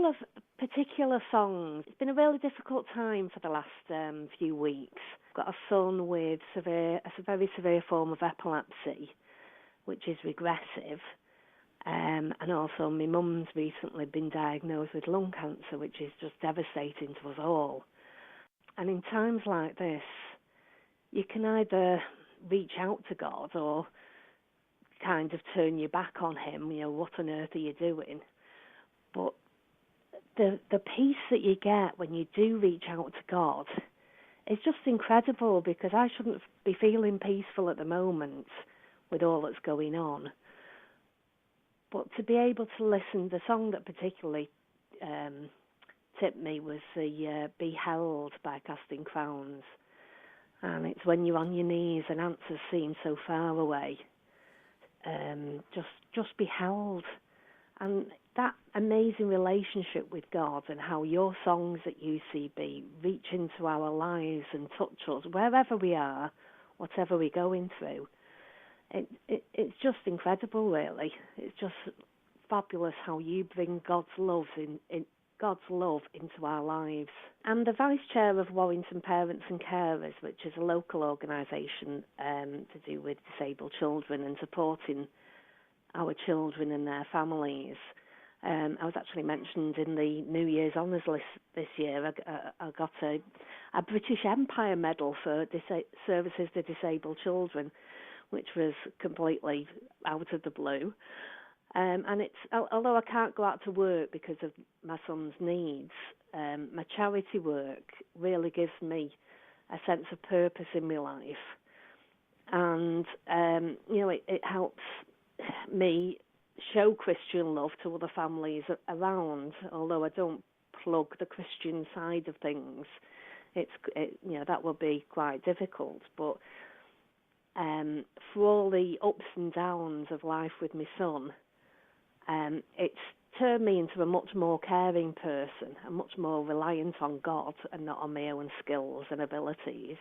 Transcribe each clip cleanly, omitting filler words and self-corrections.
couple of particular songs. It's been a really difficult time for the last few weeks. I've got a son with a very severe form of epilepsy, which is regressive. And also my mum's recently been diagnosed with lung cancer, which is just devastating to us all. And in times like this, you can either reach out to God or kind of turn your back on him, what on earth are you doing? But the peace that you get when you do reach out to God is just incredible, because I shouldn't be feeling peaceful at the moment with all that's going on. But to be able to listen, the song that particularly tipped me was the Be Held by Casting Crowns. And it's when you're on your knees and answers seem so far away. Just be held. And that amazing relationship with God, and how your songs at UCB reach into our lives and touch us wherever we are, whatever we're going through. It's just incredible, really. It's just fabulous how you bring God's love into our lives. I'm the Vice Chair of Warrington Parents and Carers, which is a local organisation to do with disabled children and supporting our children and their families. I was actually mentioned in the New Year's Honours list this year. I got a British Empire Medal for services to disabled children, which was completely out of the blue. And it's, although I can't go out to work because of my son's needs, my charity work really gives me a sense of purpose in my life. And, it helps me show Christian love to other families around, although I don't plug the Christian side of things. That would be quite difficult. But for all the ups and downs of life with my son, it's turned me into a much more caring person, and much more reliant on God and not on my own skills and abilities,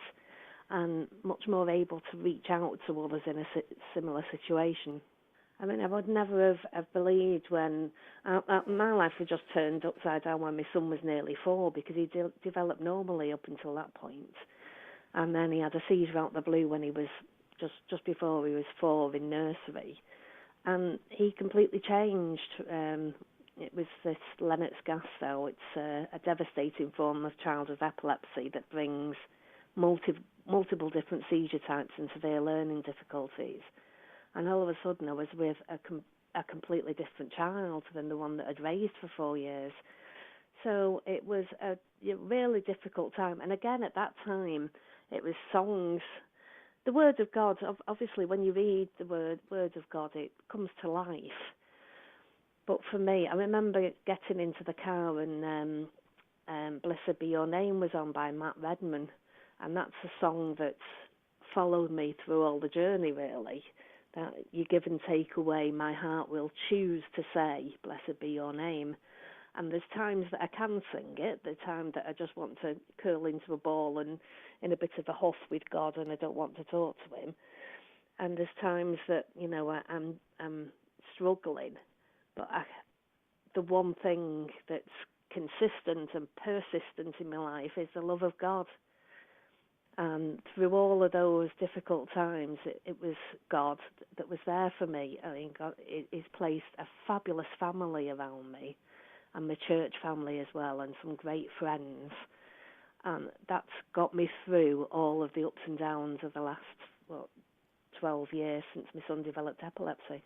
and much more able to reach out to others in a similar situation. I mean, I would never have believed when my life was just turned upside down when my son was nearly 4, because he developed normally up until that point. And then he had a seizure out of the blue when he was just before he was 4 in nursery. And he completely changed. It was this Lennox-Gastaut. It's a devastating form of childhood epilepsy that brings multiple different seizure types and severe learning difficulties. And all of a sudden I was with a completely different child than the one that I'd raised for 4 years. So it was a really difficult time. And again, at that time, it was songs. The Word of God, obviously, when you read the Word of God, it comes to life. But for me, I remember getting into the car and Blessed Be Your Name was on by Matt Redman. And that's a song that's followed me through all the journey, really. That you give and take away, my heart will choose to say, blessed be your name. And there's times that I can sing it, the time that I just want to curl into a ball and in a bit of a huff with God, and I don't want to talk to him. And there's times that, I'm struggling. But the one thing that's consistent and persistent in my life is the love of God. And through all of those difficult times, it was God that was there for me. I mean, God, He's placed a fabulous family around me, and my church family as well, and some great friends. And that's got me through all of the ups and downs of the last, 12 years since my son developed epilepsy.